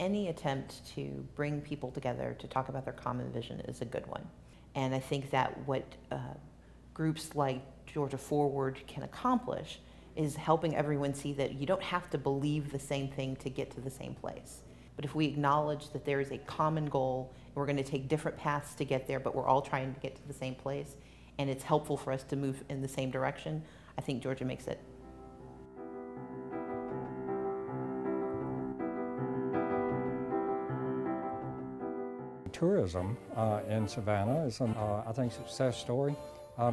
Any attempt to bring people together to talk about their common vision is a good one. And I think that what groups like Georgia Forward can accomplish is helping everyone see that you don't have to believe the same thing to get to the same place. But if we acknowledge that there is a common goal, and we're going to take different paths to get there, but we're all trying to get to the same place, and it's helpful for us to move in the same direction, I think Georgia makes it. Tourism in Savannah is, I think, a success story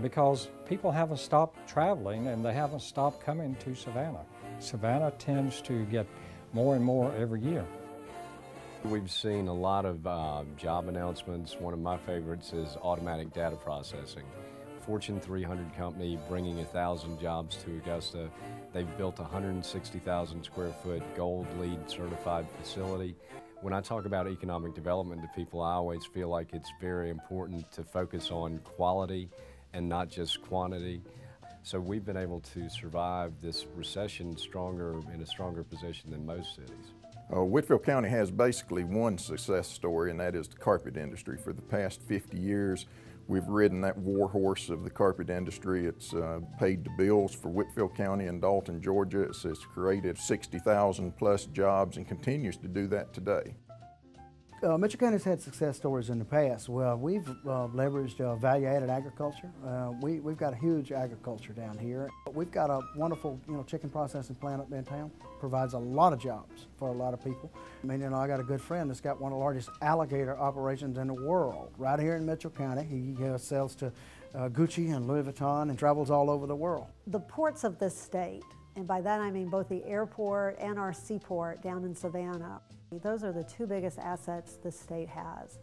because people haven't stopped traveling and they haven't stopped coming to Savannah. Savannah tends to get more and more every year. We've seen a lot of job announcements. One of my favorites is automatic data processing. Fortune 300 company bringing 1,000 jobs to Augusta. They've built a 160,000 square foot gold LEED certified facility. When I talk about economic development to people, I always feel like it's very important to focus on quality and not just quantity. So we've been able to survive this recession in a stronger position than most cities. Whitfield County has basically one success story, and that is the carpet industry. For the past 50 years, we've ridden that war horse of the carpet industry. It's paid the bills for Whitfield County and Dalton, Georgia. It's created 60,000 plus jobs and continues to do that today. Mitchell County's had success stories in the past. Well, we've leveraged value-added agriculture. We've got a huge agriculture down here. We've got a wonderful, chicken processing plant up in town. Provides a lot of jobs for a lot of people. I mean, I got a good friend that's got one of the largest alligator operations in the world right here in Mitchell County. He sells to Gucci and Louis Vuitton and travels all over the world. The ports of this state, and by that I mean both the airport and our seaport down in Savannah, those are the two biggest assets this state has.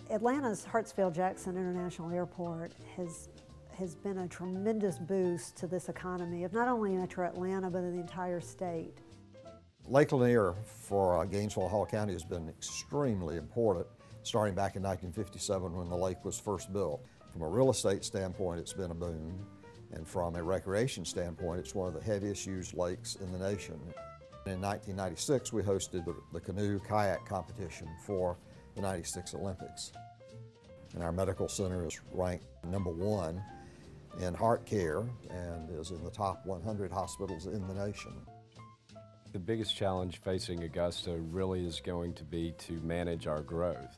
Atlanta's Hartsfield-Jackson International Airport has been a tremendous boost to this economy of not only Metro Atlanta, but of the entire state. Lake Lanier for Gainesville, Hall County has been extremely important, starting back in 1957 when the lake was first built. From a real estate standpoint, it's been a boon, and from a recreation standpoint, it's one of the heaviest used lakes in the nation. In 1996, we hosted the canoe kayak competition for the '96 Olympics. And our medical center is ranked #1 in heart care and is in the top 100 hospitals in the nation. The biggest challenge facing Augusta really is going to be to manage our growth.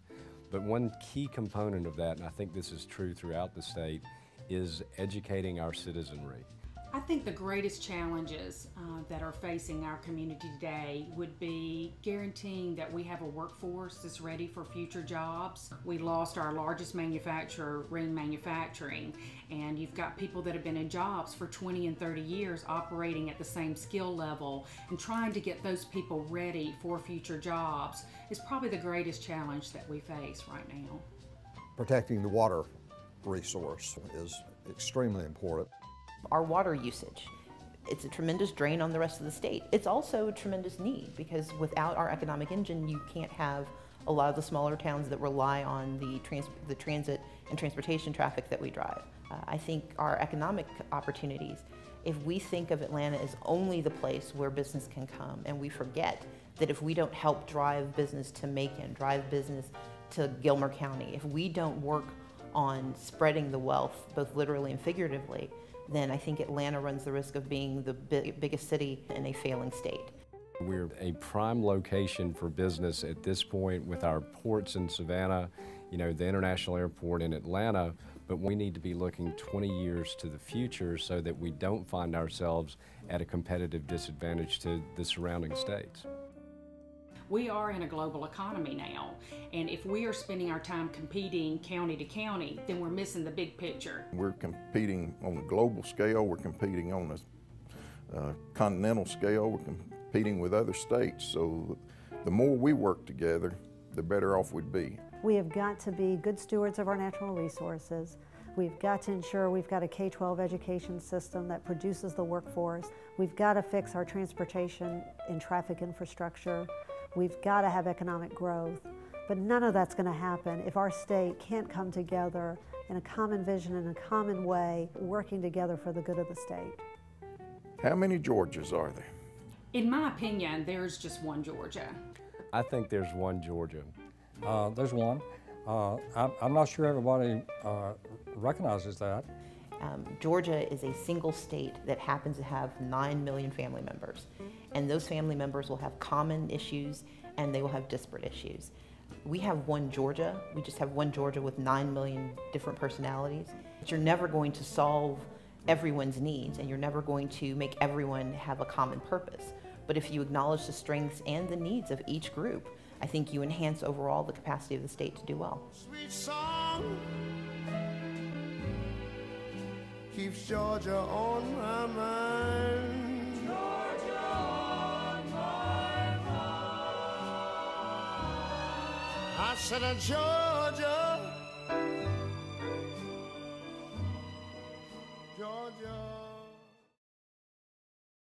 But one key component of that, and I think this is true throughout the state, is educating our citizenry. I think the greatest challenges that are facing our community today would be guaranteeing that we have a workforce that's ready for future jobs. We lost our largest manufacturer, Ring Manufacturing, and you've got people that have been in jobs for 20 and 30 years operating at the same skill level, and trying to get those people ready for future jobs is probably the greatest challenge that we face right now. Protecting the water resource is extremely important. Our water usage, it's a tremendous drain on the rest of the state. It's also a tremendous need because without our economic engine, you can't have a lot of the smaller towns that rely on the transit and transportation traffic that we drive. I think our economic opportunities, if we think of Atlanta as only the place where business can come, and we forget that if we don't help drive business to Macon, drive business to Gilmer County, if we don't work on spreading the wealth, both literally and figuratively, then I think Atlanta runs the risk of being the biggest city in a failing state. We're a prime location for business at this point with our ports in Savannah, the International Airport in Atlanta, but we need to be looking 20 years to the future so that we don't find ourselves at a competitive disadvantage to the surrounding states. We are in a global economy now, and if we are spending our time competing county to county, then we're missing the big picture. We're competing on a global scale, we're competing on a continental scale, we're competing with other states, so the more we work together, the better off we'd be. We have got to be good stewards of our natural resources. We've got to ensure we've got a K-12 education system that produces the workforce. We've got to fix our transportation and traffic infrastructure. We've got to have economic growth, but none of that's going to happen if our state can't come together in a common vision, in a common way, working together for the good of the state. How many Georgias are there? In my opinion, there's just one Georgia. I think there's one Georgia. There's one. I'm not sure everybody recognizes that. Georgia is a single state that happens to have 9 million family members. And those family members will have common issues and they will have disparate issues. We have one Georgia. We just have one Georgia with 9 million different personalities. But you're never going to solve everyone's needs and you're never going to make everyone have a common purpose. But if you acknowledge the strengths and the needs of each group, I think you enhance overall the capacity of the state to do well. Sweet song keeps Georgia on my mind. Georgia on my mind. I said, Georgia.